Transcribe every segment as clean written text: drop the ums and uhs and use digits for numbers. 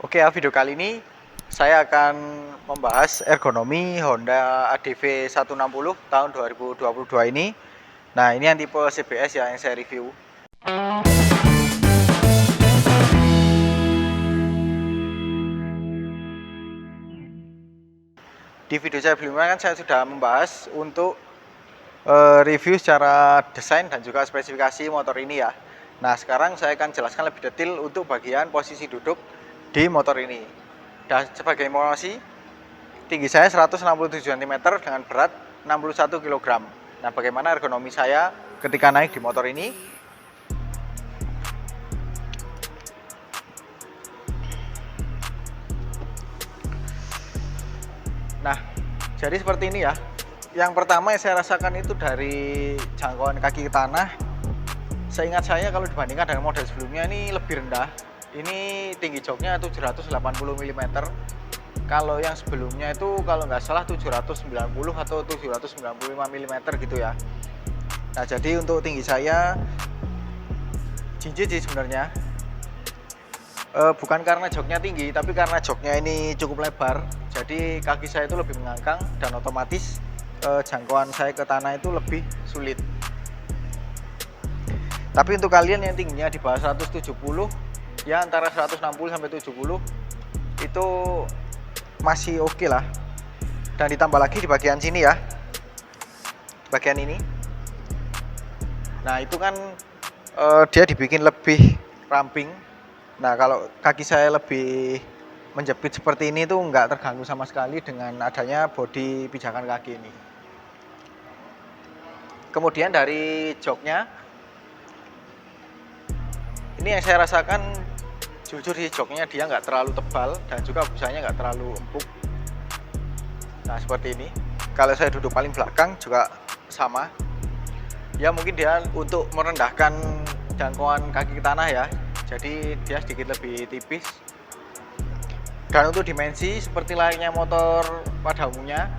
Oke ya, video kali ini saya akan membahas ergonomi Honda ADV 160 tahun 2022 ini. Nah, ini yang tipe CBS ya yang saya review. Di video saya sebelumnya kan saya sudah membahas untuk review secara desain dan juga spesifikasi motor ini ya. Nah, sekarang saya akan jelaskan lebih detail untuk bagian posisi duduk di motor ini. Dan sebagai informasi, tinggi saya 167 cm dengan berat 61 kg. Nah, bagaimana ergonomi saya ketika naik di motor ini? Nah, jadi seperti ini ya. Yang pertama yang saya rasakan itu dari jangkauan kaki ke tanah. Seingat saya kalau dibandingkan dengan model sebelumnya ini lebih rendah. Ini tinggi joknya 780 mm. Kalau yang sebelumnya itu kalau nggak salah 790 atau 795 mm gitu ya. Nah, jadi untuk tinggi saya jinjit sih sebenarnya. Bukan karena joknya tinggi, tapi karena joknya ini cukup lebar. Jadi kaki saya itu lebih mengangkang dan otomatis jangkauan saya ke tanah itu lebih sulit. Tapi untuk kalian yang tingginya di bawah 170, ya antara 160 sampai 70 itu masih oke lah. Dan ditambah lagi di bagian sini ya, bagian ini. Nah, itu kan dia dibikin lebih ramping. Nah, kalau kaki saya lebih menjepit seperti ini tuh nggak terganggu sama sekali dengan adanya bodi pijakan kaki ini. Kemudian dari joknya, ini yang saya rasakan jujur sih, joknya dia nggak terlalu tebal dan juga busanya nggak terlalu empuk. Nah, seperti ini. Kalau saya duduk paling belakang juga sama. Ya mungkin dia untuk merendahkan jangkauan kaki ke tanah ya. Jadi dia sedikit lebih tipis. Dan untuk dimensi seperti layaknya motor pada umumnya,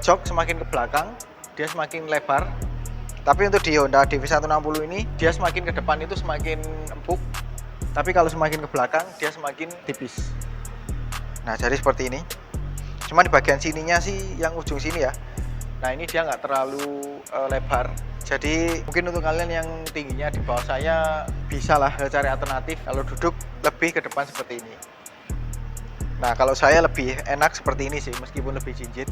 jok semakin ke belakang dia semakin lebar. Tapi untuk di Honda DV 160 ini dia semakin ke depan itu semakin empuk. Tapi kalau semakin ke belakang dia semakin tipis. Nah, jadi seperti ini. Cuma di bagian sininya sih yang ujung sini ya. Nah, ini dia nggak terlalu lebar. Jadi mungkin untuk kalian yang tingginya di bawah saya bisa lah cari alternatif kalau duduk lebih ke depan seperti ini. Nah, kalau saya lebih enak seperti ini sih meskipun lebih jinjit.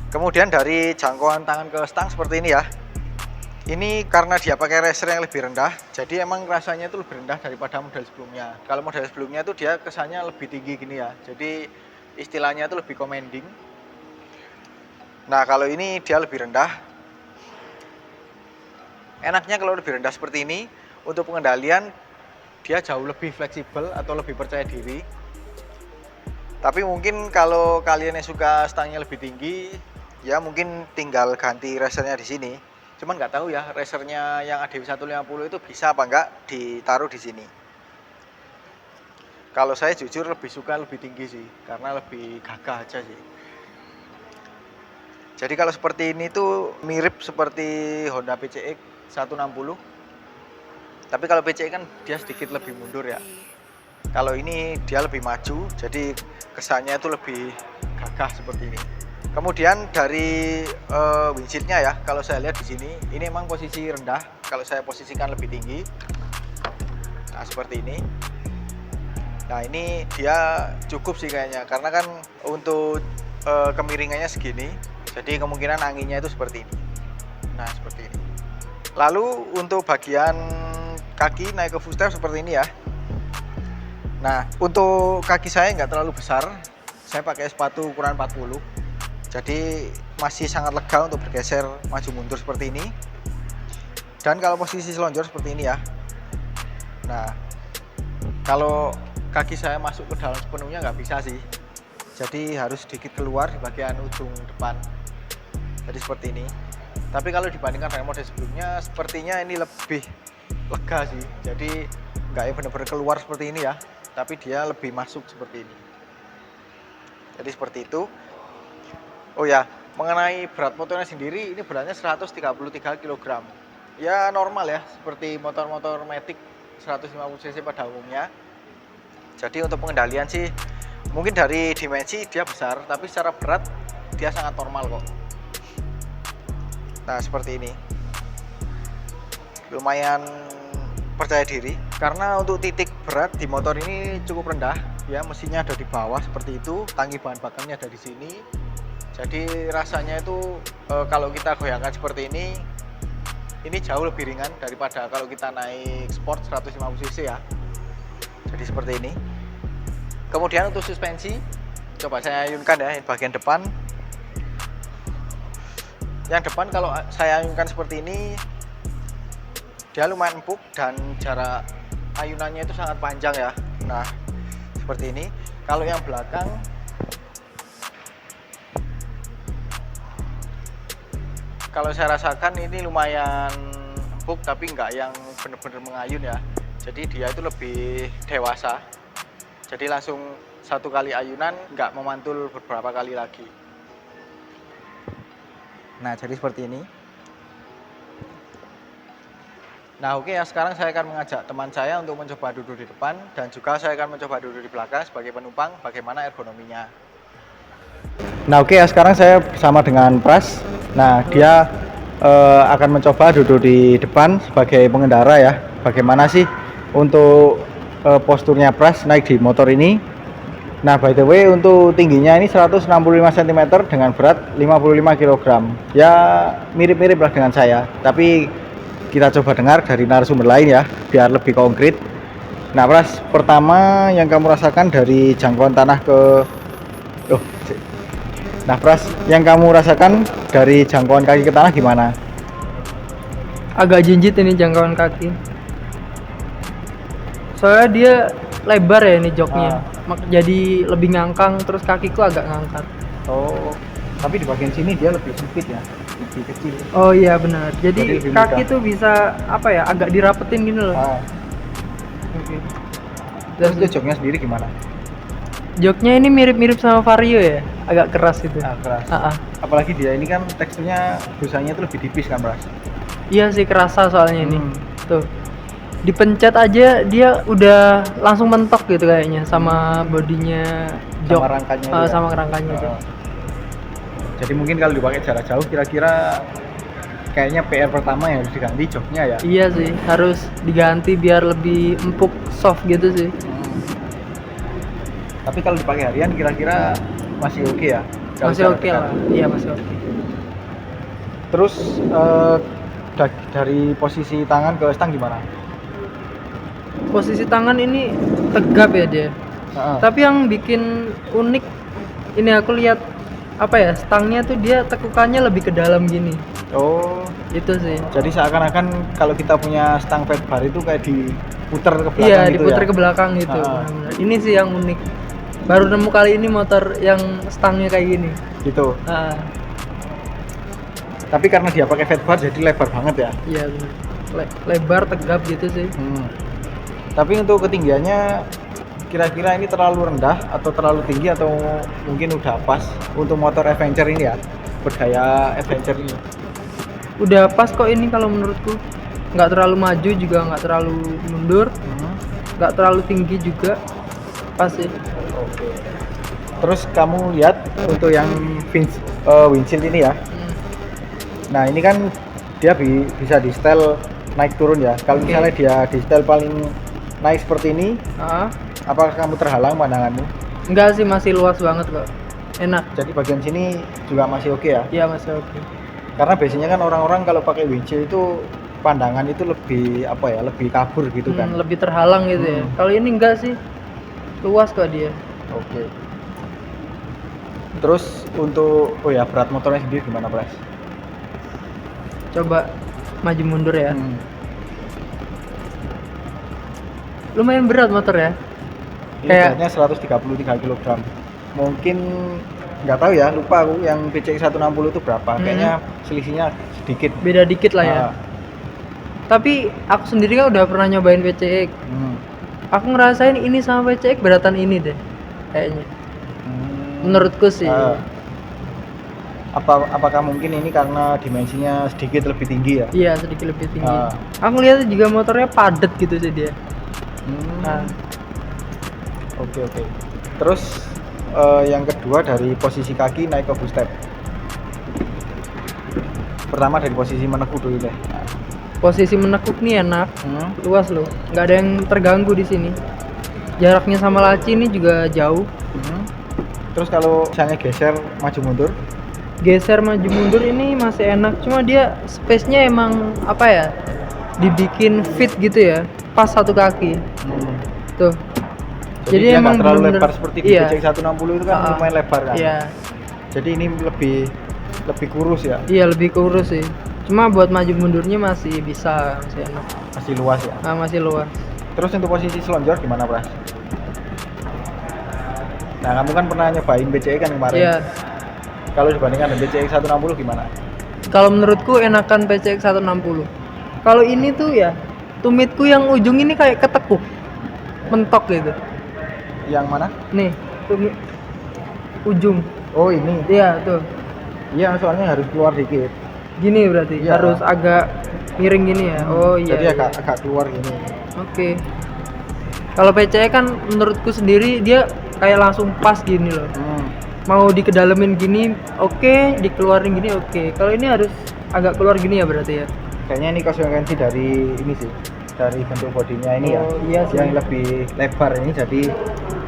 Kemudian dari jangkauan tangan ke stang seperti ini ya. Ini karena dia pakai racer yang lebih rendah, jadi emang rasanya itu lebih rendah daripada model sebelumnya. Kalau model sebelumnya itu dia kesannya lebih tinggi gini ya. Jadi istilahnya itu lebih commanding. Nah, kalau ini dia lebih rendah. Enaknya kalau lebih rendah seperti ini, untuk pengendalian dia jauh lebih fleksibel atau lebih percaya diri. Tapi mungkin kalau kalian yang suka stangnya lebih tinggi, ya mungkin tinggal ganti racernya di sini. Cuman nggak tahu ya racernya yang ADV 150 itu bisa apa nggak ditaruh di sini. Kalau saya jujur lebih suka lebih tinggi sih, karena lebih gagah aja sih. Jadi kalau seperti ini tuh mirip seperti Honda PCX 160. Tapi kalau PCX kan dia sedikit lebih mundur ya. Kalau ini dia lebih maju, jadi kesannya itu lebih gagah seperti ini. Kemudian dari windshieldnya ya, kalau saya lihat di sini, ini emang posisi rendah. Kalau saya posisikan lebih tinggi, nah seperti ini. Nah, ini dia cukup sih kayaknya, karena kan untuk kemiringannya segini, jadi kemungkinan anginnya itu seperti ini. Nah, seperti ini. Lalu untuk bagian kaki naik ke footstep seperti ini ya. Nah, untuk kaki saya nggak terlalu besar, saya pakai sepatu ukuran 40. Jadi masih sangat lega untuk bergeser maju mundur seperti ini. Dan kalau posisi selonjor seperti ini ya. Nah, kalau kaki saya masuk ke dalam sepenuhnya nggak bisa sih. Jadi harus sedikit keluar di bagian ujung depan. Jadi seperti ini. Tapi kalau dibandingkan dengan model sebelumnya, sepertinya ini lebih lega sih. Jadi nggak benar-benar keluar seperti ini ya, tapi dia lebih masuk seperti ini. Jadi seperti itu. Oh ya, mengenai berat motornya sendiri, ini beratnya 133 kg. Ya normal ya, seperti motor-motor Matic 150 cc pada umumnya. Jadi untuk pengendalian sih mungkin dari dimensi dia besar, tapi secara berat dia sangat normal kok. Nah seperti ini, lumayan percaya diri karena untuk titik berat di motor ini cukup rendah ya, mesinnya ada di bawah seperti itu, tangki bahan bakarnya ada di sini. Jadi rasanya itu kalau kita goyangkan seperti ini jauh lebih ringan daripada kalau kita naik sport 150 cc ya. Jadi seperti ini. Kemudian untuk suspensi, coba saya ayunkan ya bagian depan. Yang depan kalau saya ayunkan seperti ini, dia lumayan empuk dan jarak ayunannya itu sangat panjang ya. Nah seperti ini. Kalau yang belakang, kalau saya rasakan ini lumayan empuk tapi nggak yang bener-bener mengayun ya. Jadi dia itu lebih dewasa. Jadi langsung satu kali ayunan nggak memantul beberapa kali lagi. Nah jadi seperti ini. Nah oke ya, sekarang saya akan mengajak teman saya untuk mencoba duduk di depan dan juga saya akan mencoba duduk di belakang sebagai penumpang, bagaimana ergonominya. Nah oke ya, sekarang saya bersama dengan Pras. Nah dia akan mencoba duduk di depan sebagai pengendara ya. Bagaimana sih untuk posturnya Pras naik di motor ini. Nah by the way untuk tingginya ini 165 cm dengan berat 55 kg. Ya mirip-mirip lah dengan saya, tapi kita coba dengar dari narasumber lain ya biar lebih konkret. Nah Pras, pertama yang kamu rasakan dari jangkauan tanah ke Nah Pras, yang kamu rasakan dari jangkauan kaki ke tanah gimana? Agak jinjit ini jangkauan kaki. Soalnya dia lebar ya ini joknya. Jadi lebih ngangkang, terus kakiku agak ngangkat. Oh, tapi di bagian sini dia lebih sempit ya, lebih kecil. Oh iya benar. Jadi kaki mudah. tuh bisa apa ya, agak dirapetin gitu loh. Oke. Terus itu joknya sendiri gimana? Joknya ini mirip-mirip sama Vario ya, agak keras itu. Keras. Apalagi dia ini kan teksturnya busanya itu lebih tipis kan Pras? Iya sih, kerasa soalnya ini. Tuh. Dipencet aja dia udah langsung mentok gitu kayaknya sama bodinya jok. Sama rangkanya sama rangkanya itu. Jadi mungkin kalau dipakai jarak jauh kira-kira kayaknya PR pertama yang harus diganti joknya ya. Iya sih, harus diganti biar lebih empuk, soft gitu sih. Tapi kalau dipakai harian kira-kira masih oke ya? Masih oke lah. Iya masih oke. Terus dari posisi tangan ke stang gimana? Posisi tangan ini tegap ya dia. Tapi yang bikin unik ini aku lihat apa ya, stangnya tuh dia tekukannya lebih ke dalam gini. Oh, itu sih. Jadi seakan-akan kalau kita punya stang fat bar itu kayak diputer ke belakang. Iya, gitu diputer ya? ke belakang gitu. Benar-benar. Ini sih yang unik. Baru nemu kali ini motor yang stangnya kayak gini. Gitu. Tapi karena dia pakai fat bar jadi lebar banget ya? Iya benar. Lebar, tegap gitu sih. Tapi untuk ketinggiannya kira-kira ini terlalu rendah atau terlalu tinggi atau mungkin udah pas untuk motor adventure ini ya, bergaya adventure ini? Udah pas kok ini kalau menurutku. Nggak terlalu maju juga nggak terlalu mundur, nggak terlalu tinggi juga, pas sih. Oke. Terus kamu lihat untuk yang windshield ini ya. Nah ini kan dia bisa di setel naik turun ya. Kalau misalnya dia di setel paling naik seperti ini, apakah kamu terhalang pandanganmu? Enggak sih, masih luas banget kok. Enak. Jadi bagian sini juga masih oke ya? Iya masih oke. Karena biasanya kan orang-orang kalau pakai windshield itu pandangan itu lebih apa ya, lebih kabur gitu kan? Lebih terhalang gitu ya. Kalau ini enggak sih, luas kok dia. Oke. Terus untuk berat motornya sendiri gimana Pras? Coba maju mundur ya. Lumayan berat motor ya. Ini beratnya 133 kg. Mungkin nggak tahu ya, lupa aku yang PCX 160 itu berapa. Kayaknya selisihnya sedikit. Beda dikit lah ya. Tapi aku sendiri kan udah pernah nyobain PCX. Aku ngerasain ini sama PCX beratan ini deh kayaknya. Menurutku sih. Apakah mungkin ini karena dimensinya sedikit lebih tinggi ya? Iya, sedikit lebih tinggi. Aku lihat juga motornya padat gitu sih dia. Oke oke. Terus yang kedua dari posisi kaki naik ke footstep. Pertama dari posisi menekuk dulu deh. Posisi menekuk nih enak, Hmm. luas loh, nggak ada yang terganggu di sini. Jaraknya sama laci ini juga jauh. Hmm. Terus kalau misalnya geser maju mundur, Geser maju mundur ini masih enak, cuma dia space-nya emang apa ya? Dibikin fit gitu ya, pas satu kaki. Tuh. jadi dia emang nggak terlalu bener-bener- lebar seperti di iya. BCX 160 itu kan lumayan lebar kan. Iya. Jadi ini lebih kurus ya, Iya, lebih kurus sih. Cuma buat maju mundurnya masih bisa, masih enak. masih luas ya. Nah, masih luas. Terus untuk posisi selonjor gimana, Pras? Nah, kamu kan pernah nyobain BCX kan kemarin. Iya. Kalau dibandingkan dengan BCX 160 gimana? Kalau menurutku enakan PCX 160. Kalau ini tuh ya, tumitku yang ujung ini kayak ketekuk. Mentok gitu. Yang mana? Nih, tumit ujung. Oh, ini. Iya, tuh. Iya, soalnya harus keluar dikit. Gini berarti Iya. harus agak miring gini ya. Oh iya. Jadi iya. agak keluar gini. Oke. Kalau PCX kan menurutku sendiri dia kayak langsung pas gini loh. Mau dikedalemin gini oke, dikeluarin gini oke. Kalau ini harus agak keluar gini ya berarti ya. Kayaknya ini konsekuensi dari ini sih, dari bentuk bodinya ini ya. Oh, iya sih. Yang lebih lebar ini jadi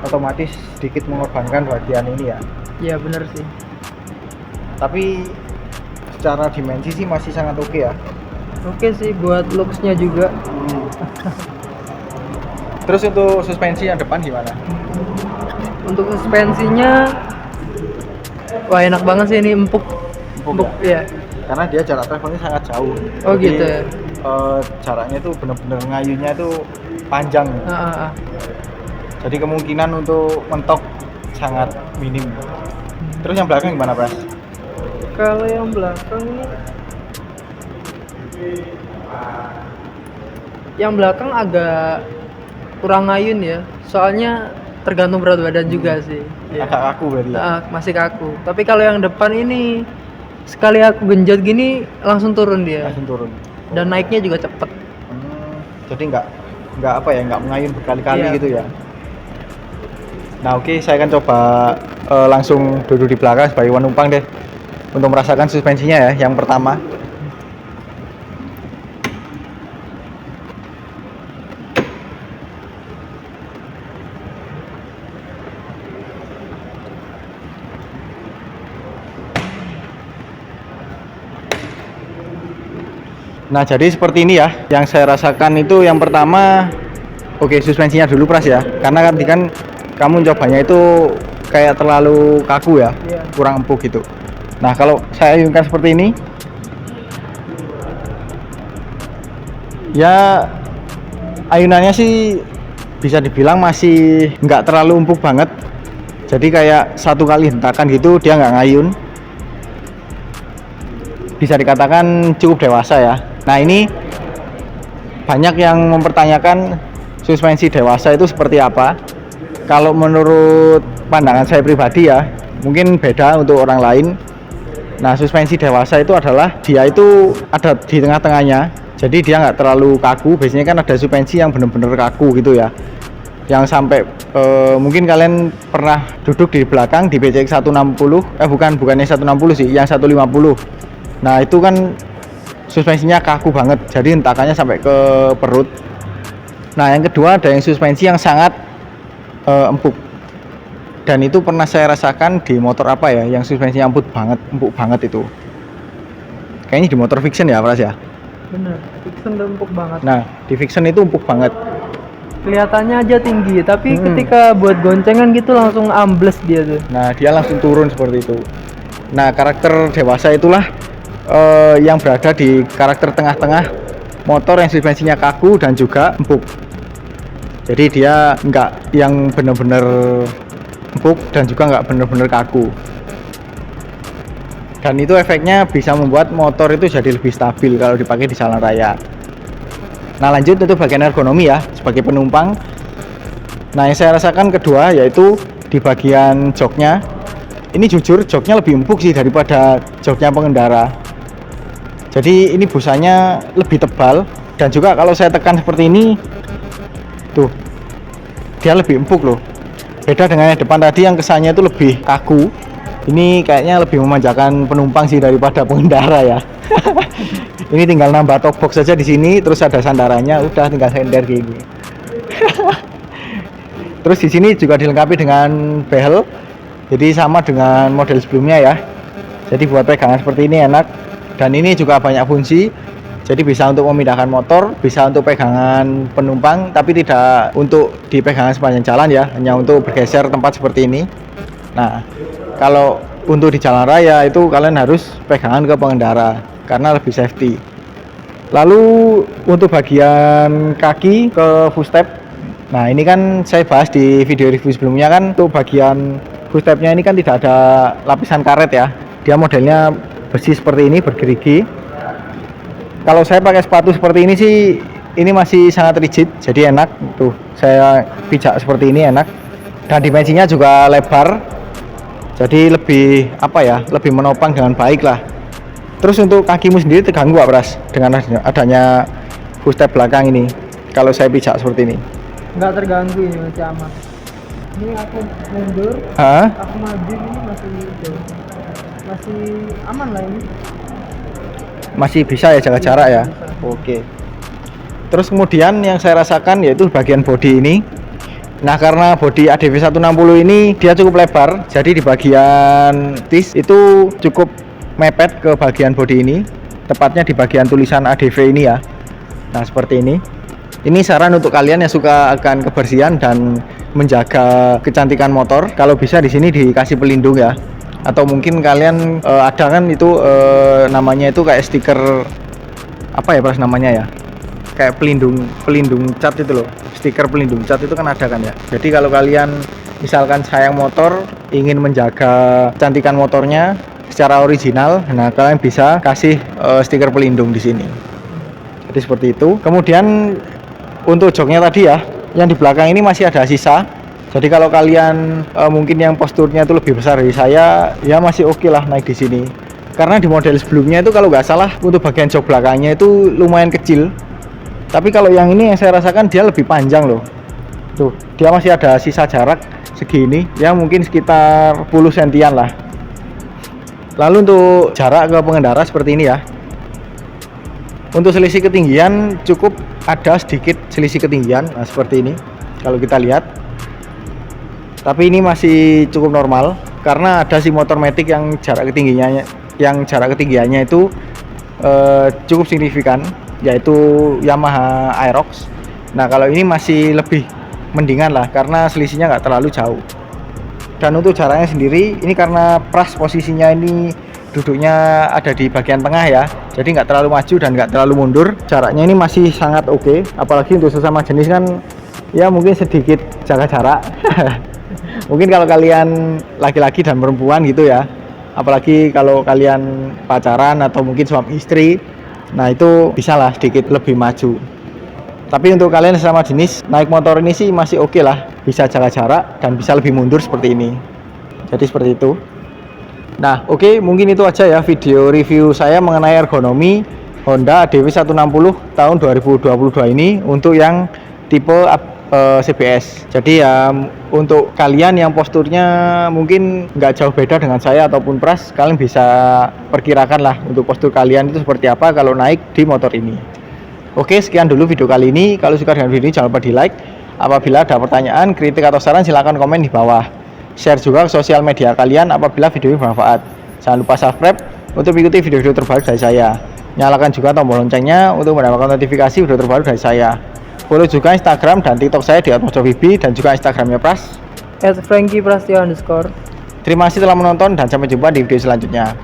otomatis sedikit mengorbankan bagian ini ya. Iya bener sih. Tapi secara dimensi sih masih sangat oke ya. Oke sih buat looks-nya juga. Terus untuk suspensi yang depan gimana? Untuk suspensinya wah enak banget sih ini empuk. Empuk ya. Karena dia jarak travelnya sangat jauh. Oh Jadi, gitu ya. Jaraknya tuh bener-bener ngayunya tuh panjang. Ah. Jadi kemungkinan untuk mentok sangat minim. Terus yang belakang gimana, Pras? Kalau yang belakang ini yang belakang agak kurang ngayun ya. Soalnya tergantung berat badan juga sih. Iya. Agak kaku berarti ya? Masih kaku. Tapi kalau yang depan ini sekali aku genjot gini langsung turun dia. Langsung turun. Dan naiknya juga cepet. Jadi nggak apa ya, nggak mengayun berkali-kali Iya. gitu ya. Nah oke, saya akan coba langsung duduk di belakang sebagai penumpang deh untuk merasakan suspensinya ya. Yang pertama, nah jadi seperti ini ya. Yang saya rasakan itu yang pertama, oke suspensinya dulu, Pras ya. Karena kan kamu cobanya itu kayak terlalu kaku ya, Iya. kurang empuk gitu. Nah kalau saya ayunkan seperti ini, ya ayunannya sih bisa dibilang masih nggak terlalu empuk banget. Jadi kayak satu kali hentakan gitu dia nggak ngayun. Bisa dikatakan cukup dewasa ya. Nah ini banyak yang mempertanyakan suspensi dewasa itu seperti apa. Kalau menurut pandangan saya pribadi ya, mungkin beda untuk orang lain. Nah suspensi dewasa itu adalah dia itu ada di tengah-tengahnya. Jadi dia nggak terlalu kaku. Biasanya kan ada suspensi yang bener-bener kaku gitu ya, yang sampai mungkin kalian pernah duduk di belakang di BCX 160, bukannya 160 sih, yang 150. Nah itu kan suspensinya kaku banget, jadi hentakannya sampai ke perut. Nah yang kedua ada yang suspensi yang sangat empuk, dan itu pernah saya rasakan di motor apa ya, yang suspensinya empuk banget itu. Kayaknya di motor Fiction ya, Pras ya. Bener, Fiction udah empuk banget. Nah di Fiction itu empuk banget. Kelihatannya aja tinggi, tapi Mm-mm. ketika buat goncengan gitu langsung ambles dia tuh. Nah dia langsung turun seperti itu. Nah karakter dewasa itulah yang berada di karakter tengah-tengah motor yang suspensinya kaku dan juga empuk. Jadi dia nggak yang benar-benar empuk dan juga nggak benar-benar kaku. Dan itu efeknya bisa membuat motor itu jadi lebih stabil kalau dipakai di jalan raya. Nah lanjut untuk bagian ergonomi ya, sebagai penumpang. Nah yang saya rasakan kedua yaitu di bagian joknya. Ini jujur joknya lebih empuk sih daripada joknya pengendara. Jadi ini busanya lebih tebal, dan juga kalau saya tekan seperti ini tuh dia lebih empuk loh. Beda dengan yang depan tadi yang kesannya itu lebih kaku. Ini kayaknya lebih memanjakan penumpang sih daripada pengendara ya. Ini tinggal nambah top box saja di sini, terus ada sandarannya, udah tinggal sender gini. Terus di sini juga dilengkapi dengan behel. Jadi sama dengan model sebelumnya ya. Jadi buat pegangan seperti ini enak. Dan ini juga banyak fungsi. Jadi bisa untuk memindahkan motor, bisa untuk pegangan penumpang, tapi tidak untuk dipegangan sepanjang jalan ya, hanya untuk bergeser tempat seperti ini. Nah, kalau untuk di jalan raya itu kalian harus pegangan ke pengendara karena lebih safety. Lalu untuk bagian kaki ke footstep, nah ini kan saya bahas di video review sebelumnya kan, untuk bagian footstepnya ini kan tidak ada lapisan karet ya, dia modelnya besi seperti ini bergerigi. Kalau saya pakai sepatu seperti ini sih, ini masih sangat rigid, jadi enak. Tuh, saya pijak seperti ini enak. Dan dimensinya juga lebar, jadi lebih apa ya, lebih menopang dengan baik lah. Terus untuk kakimu sendiri terganggu gak Pras dengan adanya footstep belakang ini? Kalau saya pijak seperti ini? Nggak terganggu, ini masih aman. Ini aku mundur, aku maju, ini masih aman lah ini. Masih bisa ya jaga jarak ya. Oke. Terus kemudian yang saya rasakan yaitu bagian bodi ini. Nah, karena bodi ADV 160 ini dia cukup lebar, jadi di bagian tis itu cukup mepet ke bagian bodi ini, tepatnya di bagian tulisan ADV ini ya. Nah, seperti ini. Ini saran untuk kalian yang suka akan kebersihan dan menjaga kecantikan motor, kalau bisa di sini dikasih pelindung ya. Atau mungkin kalian ada kan itu namanya itu kayak stiker apa ya Pras namanya ya, kayak pelindung cat itu loh, stiker pelindung cat itu kan ada kan ya. Jadi kalau kalian misalkan sayang motor, ingin menjaga kecantikan motornya secara original, nah kalian bisa kasih stiker pelindung di sini. Jadi seperti itu. Kemudian untuk joknya tadi ya, yang di belakang ini masih ada sisa. Jadi kalau kalian mungkin yang posturnya itu lebih besar dari saya, ya masih oke lah naik di sini. Karena di model sebelumnya itu kalau nggak salah untuk bagian jok belakangnya itu lumayan kecil. Tapi kalau yang ini yang saya rasakan dia lebih panjang loh. Tuh, dia masih ada sisa jarak segini, ya mungkin sekitar 10 sentian lah. Lalu untuk jarak ke pengendara seperti ini ya. Untuk selisih ketinggian cukup ada sedikit selisih ketinggian, nah seperti ini. Kalau kita lihat. Tapi ini masih cukup normal karena ada si motor matic yang jarak ketinggiannya itu cukup signifikan, yaitu Yamaha Aerox. Nah kalau ini masih lebih mendingan lah karena selisihnya nggak terlalu jauh. Dan untuk jaraknya sendiri ini karena Pras posisinya ini duduknya ada di bagian tengah ya, jadi nggak terlalu maju dan nggak terlalu mundur. Jaraknya ini masih sangat oke, apalagi untuk sesama jenis kan ya mungkin sedikit jaga jarak. Mungkin kalau kalian laki-laki dan perempuan gitu ya, apalagi kalau kalian pacaran atau mungkin suami istri, nah itu bisa lah sedikit lebih maju. Tapi untuk kalian sesama jenis naik motor ini sih masih oke lah, bisa jaga jarak dan bisa lebih mundur seperti ini. Jadi seperti itu. Nah oke, mungkin itu aja ya video review saya mengenai ergonomi Honda ADV 160 tahun 2022 ini untuk yang tipe CBS. Jadi ya untuk kalian yang posturnya mungkin nggak jauh beda dengan saya ataupun Pras, kalian bisa perkirakan lah untuk postur kalian itu seperti apa kalau naik di motor ini. Oke, sekian dulu video kali ini. Kalau suka dengan video ini jangan lupa di like. Apabila ada pertanyaan, kritik atau saran silahkan komen di bawah. Share juga ke sosial media kalian apabila video ini bermanfaat. Jangan lupa subscribe untuk mengikuti video-video terbaru dari saya. Nyalakan juga tombol loncengnya untuk mendapatkan notifikasi video terbaru dari saya. Follow juga Instagram dan TikTok saya di @mojovibi dan juga Instagramnya Pras @franky_prastyo_. Terima kasih telah menonton dan sampai jumpa di video selanjutnya.